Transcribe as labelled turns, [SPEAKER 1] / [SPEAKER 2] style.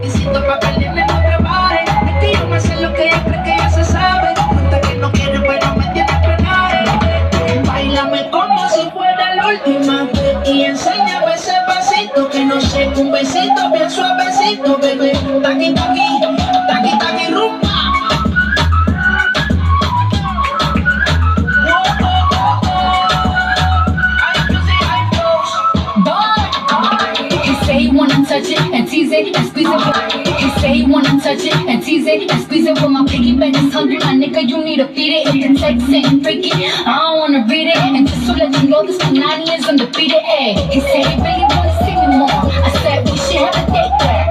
[SPEAKER 1] Necesito pa' que el nene no trabaje. Es que yo me sé lo que ella cree que ya se sabe. Cuenta que no quiere, pero me tiene penaje. Báilame como si fuera la última vez y enséñame ese pasito que no sé, un besito bien suavecito, bebé. Taqui, taqui, taqui, taqui, rumba.
[SPEAKER 2] He say he wanna touch it and tease it and squeeze it. He say he wanna touch it and tease it and squeeze it. When my piggy bank is hungry, my nigga, you need to feed it. If the text ain't freaky, I don't wanna read it. And just to let you know, this Punani is undefeated. Ay, he said he really wanna see me more. I said we should have a date there.